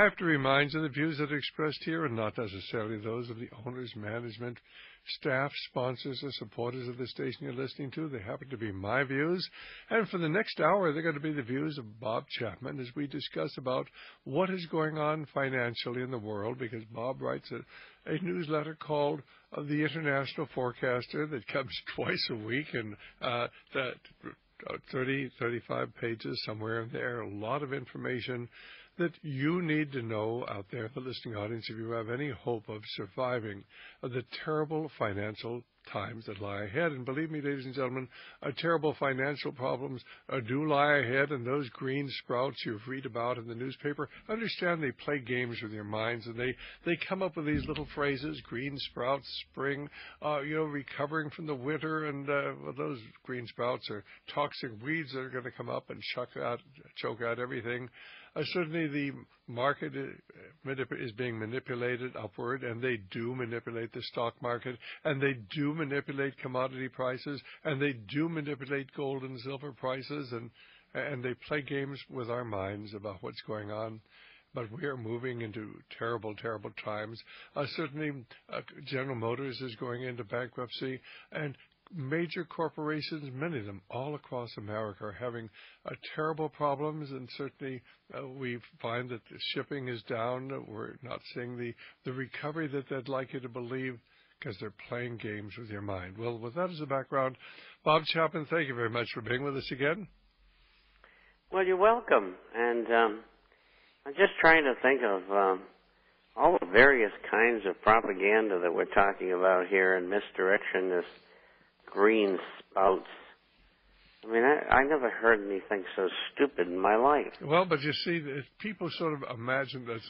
I have to remind you the views that are expressed here are not necessarily those of the owners, management, staff, sponsors, or supporters of the station you're listening to. They happen to be my views. And for the next hour, they're going to be the views of Bob Chapman as we discuss about what is going on financially in the world, because Bob writes a newsletter called The International Forecaster that comes twice a week, and 35 pages, somewhere in there, a lot of information that you need to know out there, the listening audience, if you have any hope of surviving the terrible financial times that lie ahead. And believe me, ladies and gentlemen, terrible financial problems do lie ahead, and those green sprouts you read about in the newspaper, understand they play games with your minds, and they come up with these little phrases, green sprouts, spring, recovering from the winter, and those green sprouts are toxic weeds that are going to come up and choke out everything. Certainly the market is being manipulated upward, and they do manipulate the stock market, and they do manipulate commodity prices, and they do manipulate gold and silver prices, and they play games with our minds about what's going on. But we are moving into terrible, terrible times. Certainly General Motors is going into bankruptcy, and major corporations, many of them all across America, are having terrible problems, and certainly we find that the shipping is down. We're not seeing the recovery that they'd like you to believe, because they're playing games with your mind. Well, with that as a background, Bob Chapman, thank you very much for being with us again. Well, you're welcome. And I'm just trying to think of all the various kinds of propaganda that we're talking about here and misdirection, this green spouts. I mean, I never heard anything so stupid in my life. Well, but you see, people sort of imagine that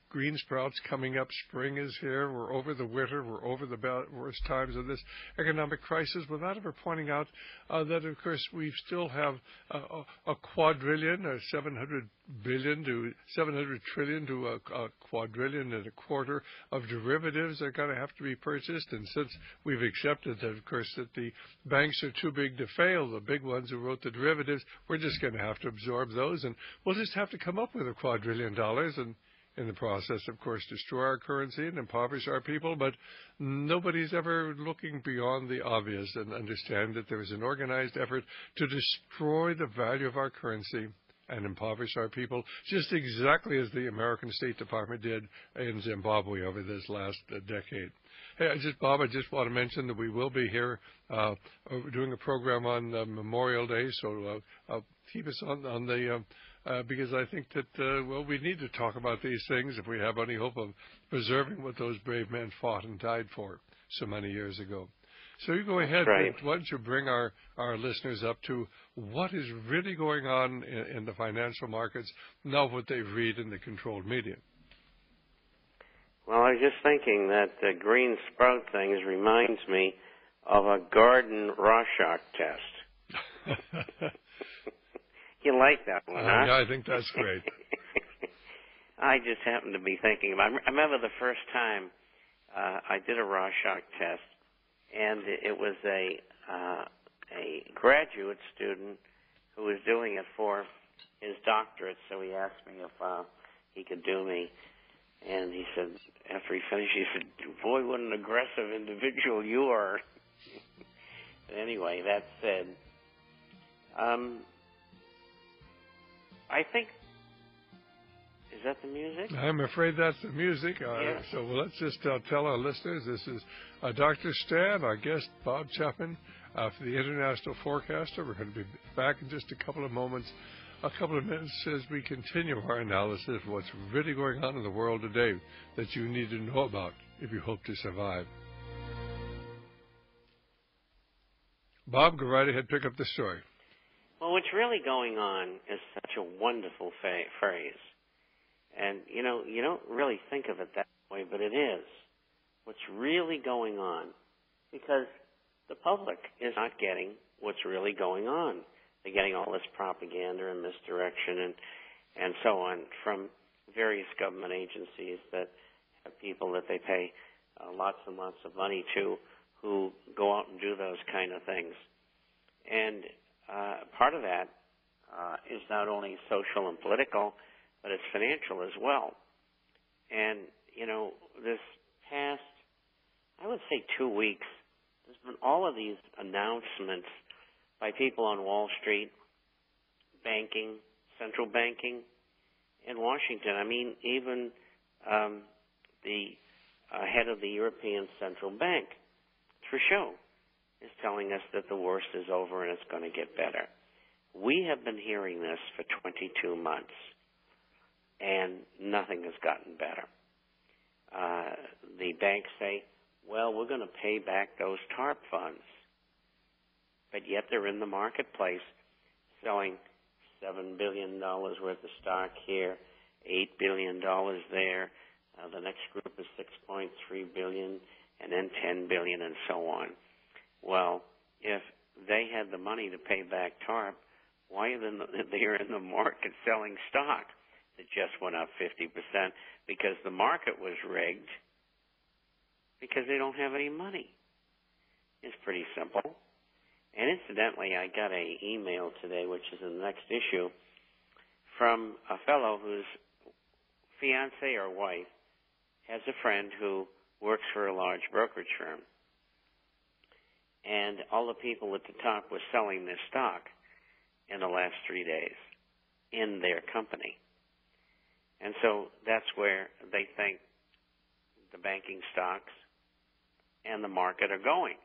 green sprouts coming up, spring is here, we're over the winter, we're over the worst times of this economic crisis, without ever pointing out that, of course, we still have a quadrillion, or 700 billion to 700 trillion to a quadrillion and a quarter of derivatives are going to have to be purchased. And since we've accepted that, of course, that the banks are too big to fail, the big ones who wrote the derivatives, we're just going to have to absorb those, and we'll just have to come up with $2 quadrillion and in the process, of course, destroy our currency and impoverish our people. But nobody's ever looking beyond the obvious and understand that there is an organized effort to destroy the value of our currency and impoverish our people, just exactly as the American State Department did in Zimbabwe over this last decade. Hey, Bob, I just want to mention that we will be here doing a program on Memorial Day, so keep us on the because I think that, we need to talk about these things if we have any hope of preserving what those brave men fought and died for so many years ago. So you go ahead. Right. Why don't you bring our listeners up to what is really going on in the financial markets, not what they read in the controlled media. Well, I was just thinking that the green sprout things reminds me of a garden Rorschach test. You like that one, huh? Yeah, I think that's great. I just happened to be thinking about it. I remember the first time I did a Rorschach test, and it was a graduate student who was doing it for his doctorate, so he asked me if he could do me. And he said, after he finished, he said, "Boy, what an aggressive individual you are." Anyway, that said, I think, is that the music? I'm afraid that's the music. Yes. So let's just tell our listeners this is Dr. Stan, our guest, Bob Chapman, for the International Forecaster. We're going to be back in just a couple of minutes as we continue our analysis of what's really going on in the world today that you need to know about if you hope to survive. Bob, go right ahead, pick up the story. Well, what's really going on is such a wonderful phrase. And, you don't really think of it that way, but it is. What's really going on. Because the public is not getting what's really going on. They're getting all this propaganda and misdirection and so on from various government agencies that have people that they pay lots and lots of money to who go out and do those kind of things. And part of that is not only social and political, but it's financial as well. And, this past, I would say 2 weeks, there's been all of these announcements by people on Wall Street, banking, central banking in Washington. I mean, even the head of the European Central Bank, Trichet, is telling us that the worst is over and it's going to get better. We have been hearing this for 22 months, and nothing has gotten better. The banks say, well, we're going to pay back those TARP funds, but yet they're in the marketplace selling $7 billion worth of stock here, $8 billion there. The next group is $6.3 billion, and then $10 billion, and so on. Well, if they had the money to pay back TARP, why are they in the market selling stock that just went up 50%? Because the market was rigged, because they don't have any money. It's pretty simple. And incidentally, I got an email today, which is in the next issue, from a fellow whose fiance or wife has a friend who works for a large brokerage firm. And all the people at the top were selling their stock in the last 3 days in their company. And so that's where they think the banking stocks and the market are going,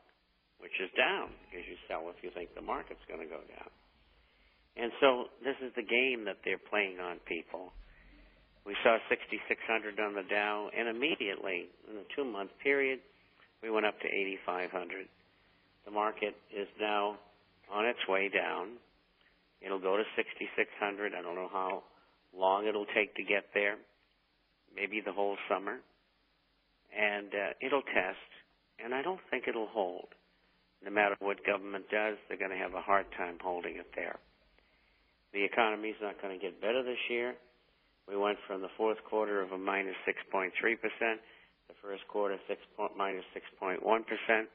which is down, because you sell if you think the market's going to go down. And so this is the game that they're playing on people. We saw 6,600 on the Dow, and immediately, in a 2-month period, we went up to 8,500. The market is now on its way down. It'll go to 6,600. I don't know how long it'll take to get there, maybe the whole summer. And it'll test, and I don't think it'll hold. No matter what government does, they're going to have a hard time holding it there. The economy's not going to get better this year. We went from the fourth quarter of a minus 6.3%, the first quarter minus 6.1%.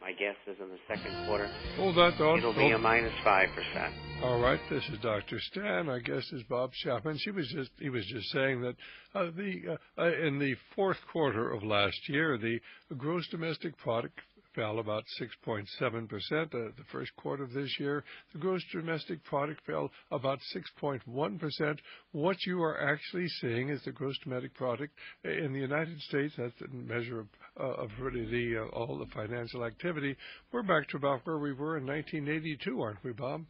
My guess is in the second quarter, it'll be a minus 5%. All right, this is Dr. Stan. Our guest is Bob Chapman. He was just saying that in the fourth quarter of last year, the gross domestic product fell about 6.7%. The first quarter of this year, the gross domestic product fell about 6.1%. What you are actually seeing is the gross domestic product in the United States. That's the measure of really all the financial activity. We're back to about where we were in 1982, aren't we, Bob?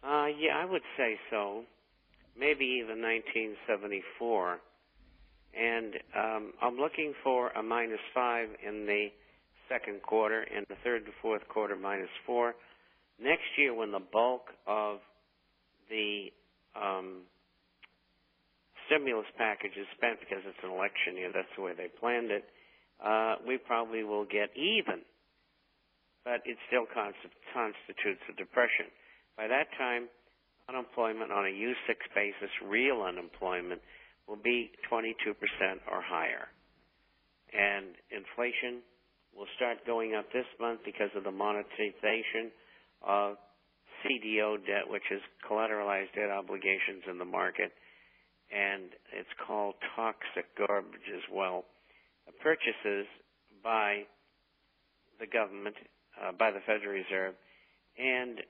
Yeah, I would say so. Maybe even 1974. And I'm looking for a minus 5 in the second quarter, and the third to fourth quarter minus 4. Next year, when the bulk of the stimulus package is spent, because it's an election year, that's the way they planned it, we probably will get even. But it still constitutes a depression. By that time, unemployment on a U6 basis, real unemployment, will be 22% or higher. And inflation will start going up this month because of the monetization of CDO debt, which is collateralized debt obligations in the market, and it's called toxic garbage as well. Purchases by the government, by the Federal Reserve, and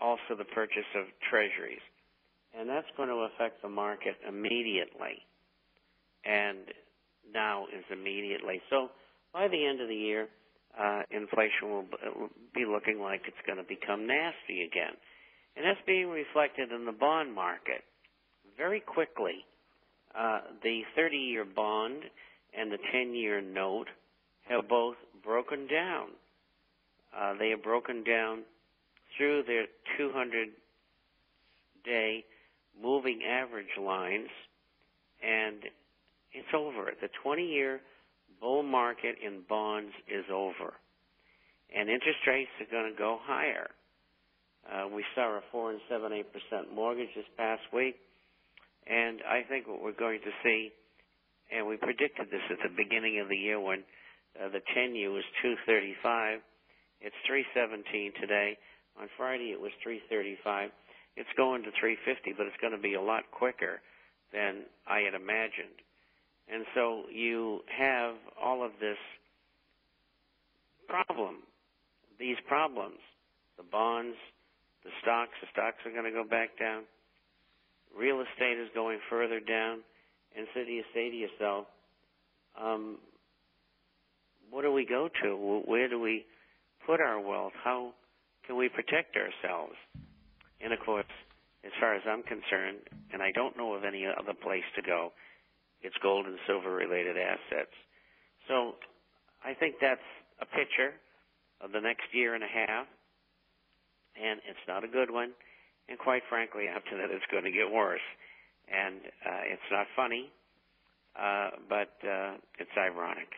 also the purchase of treasuries. And that's going to affect the market immediately, and now is immediately. So by the end of the year, inflation will be looking like it's going to become nasty again. And that's being reflected in the bond market. Very quickly, the 30-year bond and the 10-year note have both broken down. They have broken down through their 200-day moving average lines, and it's over. The 20-year bull market in bonds is over, and interest rates are going to go higher. We saw a 4 7/8% mortgage this past week, and I think what we're going to see, and we predicted this at the beginning of the year when the 10-year was 2.35. It's 3.17 today. On Friday it was 3.35. It's going to 3.50, but it's going to be a lot quicker than I had imagined. And so you have all of this problem, these problems, the bonds, the stocks are going to go back down. Real estate is going further down. And so you say to yourself, what do we go to? Where do we put our wealth? How can we protect ourselves? And, of course, as far as I'm concerned, and I don't know of any other place to go, it's gold and silver-related assets. So I think that's a picture of the next year and a half, and it's not a good one. And quite frankly, after that, it's going to get worse. And it's not funny, but it's ironic.